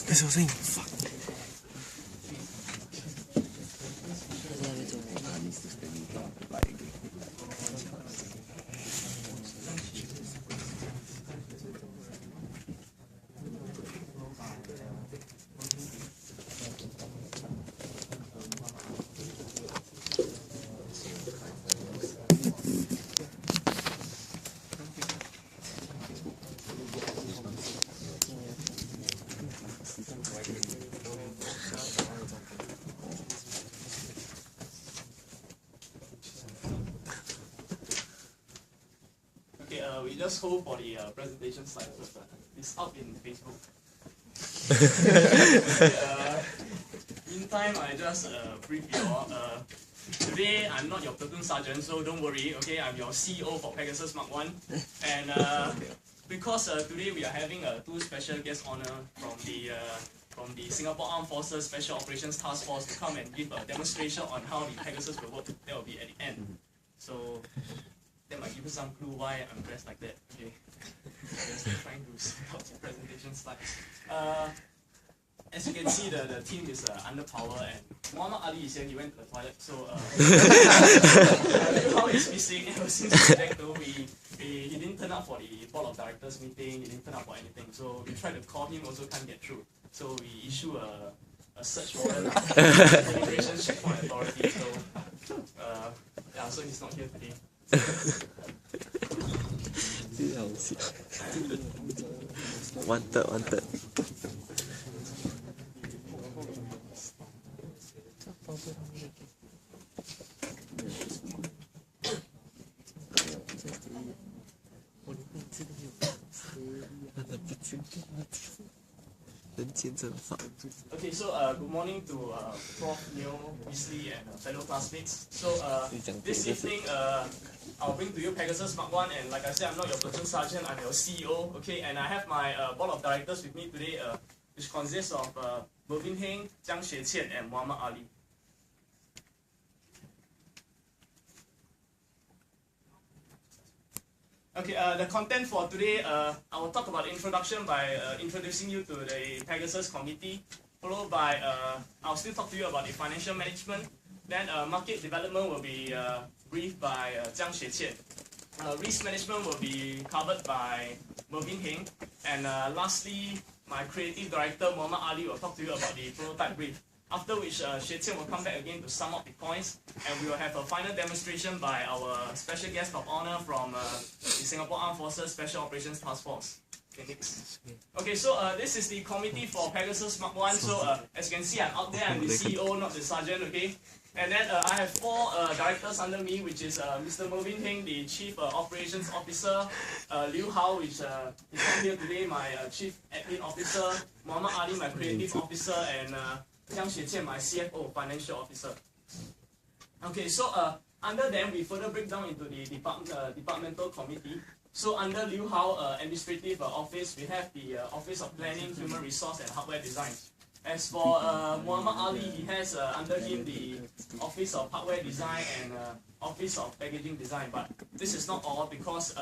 那什么声音 ？Fuck！ We just hold for the presentation slide first. It's up in Facebook. Meantime, I just brief you all. Today, I'm not your platoon sergeant, so don't worry. Okay, I'm your CEO for Pegasus Mark 1. And because today we are having two special guest honor from the Singapore Armed Forces Special Operations Task Force to come and give a demonstration on how the Pegasus will work. That will be at the end. So that might give you some clue why I'm dressed like that. Okay, just trying to set out the presentation slides. As you can see, the team is under power, and Muhammad Ali is here. He went to the toilet, so how he's missing ever since the project. Though he didn't turn up for the board of directors meeting. He didn't turn up for anything. So we tried to call him, also can't get through. So we issue a search warrant, immigration checkpoint authority. So yeah, so he's not here today. Wanted. Okay, so good morning to Prof. Neo, Weasley, and fellow classmates. So this evening, I'll bring to you Pegasus Mark 1, and like I said, I'm not your platoon sergeant, I'm your CEO. Okay, and I have my board of directors with me today, which consists of Mervyn Heng, Jiang Xueqian, and Muhammad Ali. Okay, the content for today, I will talk about the introduction by introducing you to the Pegasus Committee, followed by, I'll still talk to you about the financial management. Then market development will be briefed by Jiang Xueqian. Risk management will be covered by Mervyn Heng. And lastly, my creative director, Muhammad Ali, will talk to you about the prototype brief. After which, Xueqian will come back again to sum up the points, and we will have a final demonstration by our special guest of honor from the Singapore Armed Forces Special Operations Task Force. Okay, next. Okay, so this is the committee for Pegasus Mark 1. So as you can see, I'm out there. I'm the CEO, not the sergeant. Okay, and then I have four directors under me, which is Mr. Mervyn Heng, the Chief Operations Officer, Liu Hao, which is not here today, my Chief Admin Officer, Muhammad Ali, my Creative Officer, and Jiang Xueqian, my CFO, Financial Officer. Okay, so under them, we further break down into the departmental committee. So under Liu Hao Administrative Office, we have the Office of Planning, Human Resource and Hardware Design. As for Muhammad Ali, he has under him the Office of Hardware Design and Office of Packaging Design. But this is not all, because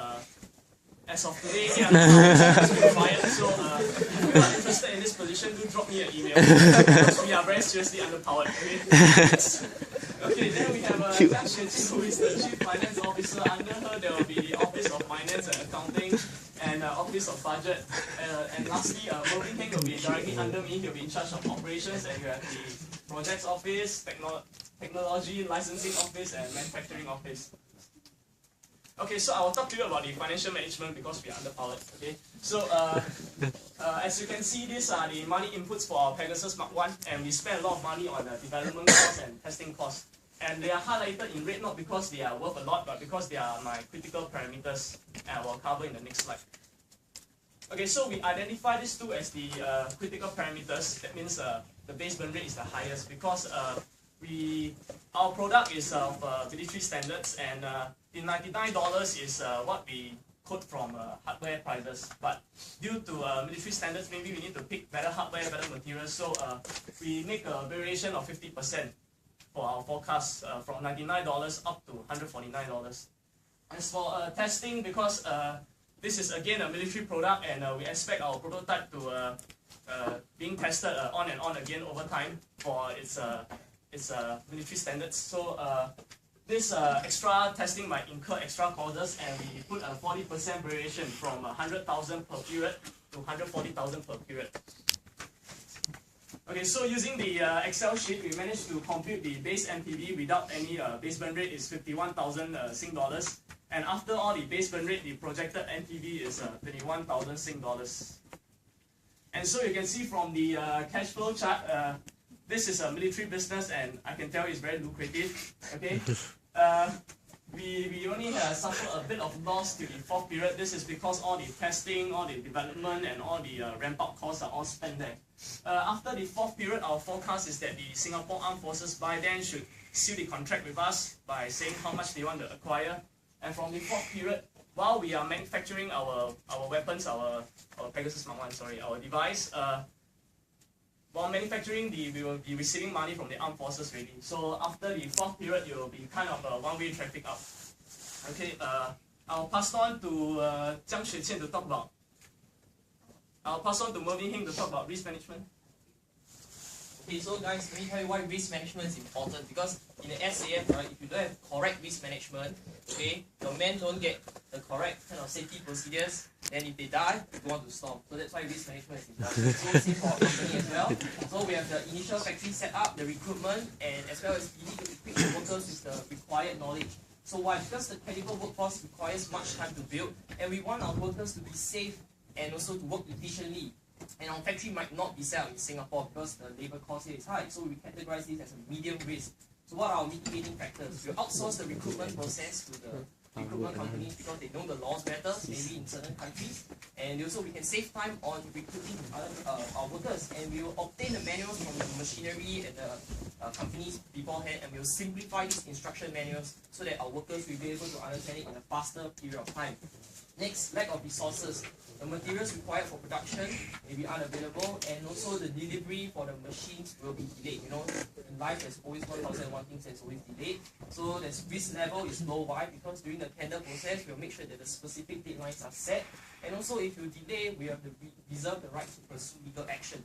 as of today, has been fired. So if you are interested in this position, do drop me an email, because we are very seriously underpowered. Okay, then we have Jiang Xueqian, who is the Chief Finance Officer. Under her, there will be the Office of Finance and Accounting and Office of Budget. And lastly, Mervyn Heng will be directly under me. He'll be in charge of operations, and you have the Projects Office, Technology Licensing Office, and Manufacturing Office. Okay, so I will talk to you about the financial management because we are underpowered. Okay, so as you can see, these are the money inputs for our Pegasus Mark 1, and we spend a lot of money on development costs and testing costs. And they are highlighted in red not because they are worth a lot, but because they are my critical parameters, and I will cover in the next slide. Okay, so we identify these two as the critical parameters. That means the base burn rate is the highest because our product is of military standards, and the $99 is what we quote from hardware prices. But due to military standards, maybe we need to pick better hardware, better materials. So we make a variation of 50% for our forecast from $99 up to $149. As for testing, because this is again a military product, and we expect our prototype to being tested on and on again over time for its military standards. So this extra testing might incur extra costs, and we put a 40% variation from 100,000 per period to 140,000 per period. Okay, so using the Excel sheet, we managed to compute the base NPV without any base burn rate is 51,000 Sing dollars, and after all the base burn rate, the projected NPV is 21,000 Sing dollars. And so you can see from the cash flow chart, this is a military business, and I can tell it's very lucrative. Okay, we only suffer a bit of loss to the fourth period. This is because all the testing, all the development, and all the ramp-up costs are all spent there. After the fourth period, our forecast is that the Singapore Armed Forces by then should seal the contract with us by saying how much they want to acquire. And from the fourth period, while we are manufacturing our weapons, our Pegasus Mark 1, sorry, our device, while manufacturing, we will be receiving money from the armed forces already. So after the fourth period, it will be kind of a one-way traffic up. Okay, I'll pass on to Jiang Xueqian to talk about. I'll pass on to Mervyn Hing to talk about risk management. Okay, so guys, let me tell you why risk management is important. Because in the SAF, right, if you don't have correct risk management, okay, your men don't get the correct kind of safety procedures, then if they die, you don't want to stop. So that's why risk management is important. So same for our company as well. So we have the initial factory set up, the recruitment, and as well as we need to equip the workers with the required knowledge. So why? Because the technical workforce requires much time to build, and we want our workers to be safe and also to work efficiently. And our factory might not be set up in Singapore because the labor cost here is high. So we categorize this as a medium risk. So what are our mitigating factors? We outsource the recruitment process to the recruitment companies because they know the laws better, maybe in certain countries. And also we can save time on recruiting our workers. And we will obtain the manuals from the machinery and the companies beforehand, and we will simplify these instruction manuals so that our workers will be able to understand it in a faster period of time. Next, lack of resources. The materials required for production may be unavailable, and also the delivery for the machines will be delayed. You know, in life there's always 1,001 things that's always delayed. So the risk level is low. Why? Because during the tender process, we'll make sure that the specific deadlines are set. And also if you delay, we have to reserve the right to pursue legal action.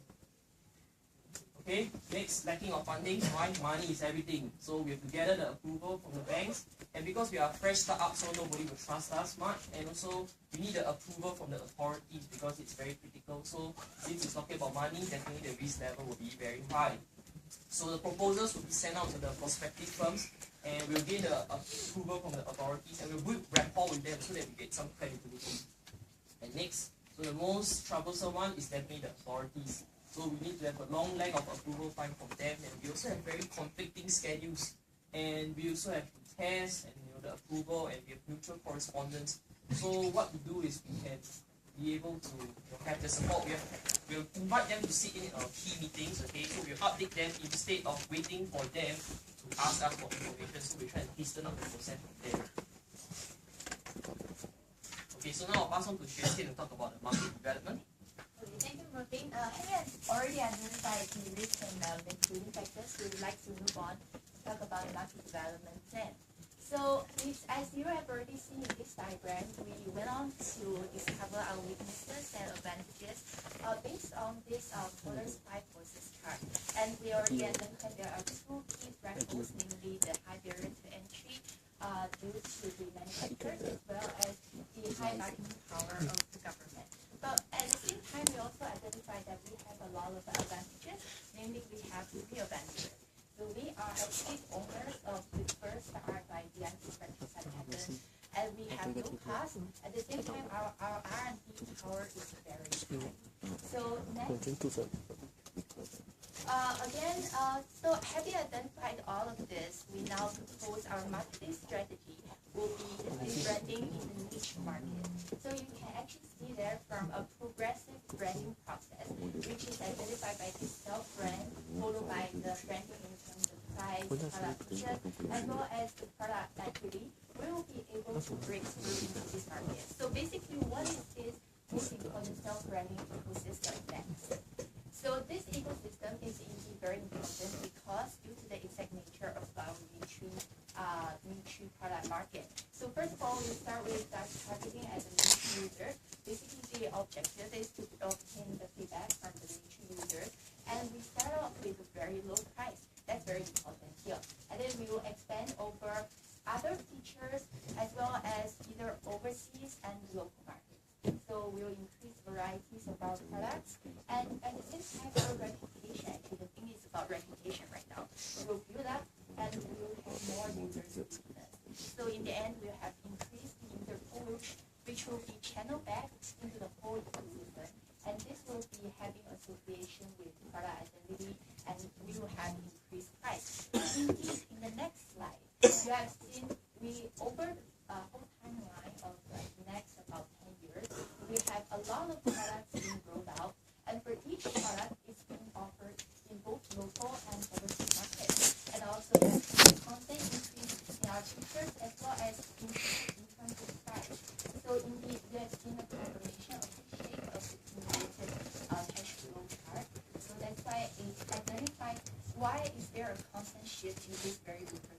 Okay, next, lacking of funding. Why? Money is everything. So we have to gather the approval from the banks. And because we are fresh startup, so nobody will trust us much. And also, we need the approval from the authorities because it's very critical. So since it's talking about money, definitely the risk level will be very high. So the proposals will be sent out to the prospective firms, and we'll get the approval from the authorities, and we'll build rapport with them so that we get some credibility. And next, so the most troublesome one is definitely the authorities. So we need to have a long lag of approval time from them, and we also have very conflicting schedules. And we also have to test and the approval, and we have mutual correspondence. So what we do is we can be able to have the support. We'll invite them to sit in our key meetings, okay? So we'll update them instead of waiting for them to ask us for information. So we try and hasten up the process with them. Okay, so now I'll pass on to Xueqian to talk about the market development. Okay, thank you, Mervyn. Having already identified the risk and mitigating factors, we would like to move on to talk about the market development plan. So, as you have already seen in this diagram, we went on to discover our weaknesses and advantages based on this quarter's 5 forces chart. And we already identified there are 2 key thresholds, namely the high barrier to entry due to the manufacturers as well as the high bargaining power of the government. But at the same time, we also identified that we have a lot of advantages, namely we have 3 advantages. So we are actually owners of the first RFID anti-spectrum pattern, and we have no cost. At the same time, our R&D power is very high. So next, so having identified all of this, we now propose our marketing strategy will be branding in the niche market. So you can actually see there from a progressive branding process, which is identified by the self-brand, followed by the branding in terms of price, product features, as well as the product equity. We will be able to break through into this market. So basically, what is this most important self-branding ecosystem next? So this ecosystem is indeed very important because due to the exact nature of our military product market. So first of all, we start with targeting as a military user. Basically, the objective is to obtain the feedback from the military users And at the same time, our reputation, actually the thing is about reputation right now, will build up and we will have more users using us. So in the end, we'll have increased user pool, which will be channeled back into the whole ecosystem. And this will be having association with product identity, and we will have increased price. Indeed, in the next slide, you have seen we over a whole timeline of like next about 10 years, we have a lot of products being rolled out, and for each product, it's being offered in both local and overseas markets, and also there's content increase in our features as well as increase in terms of price. So indeed, we have seen a confirmation of the shape of the cumulative cash flow chart. So that's why it identifies why is there a constant shift in this very representative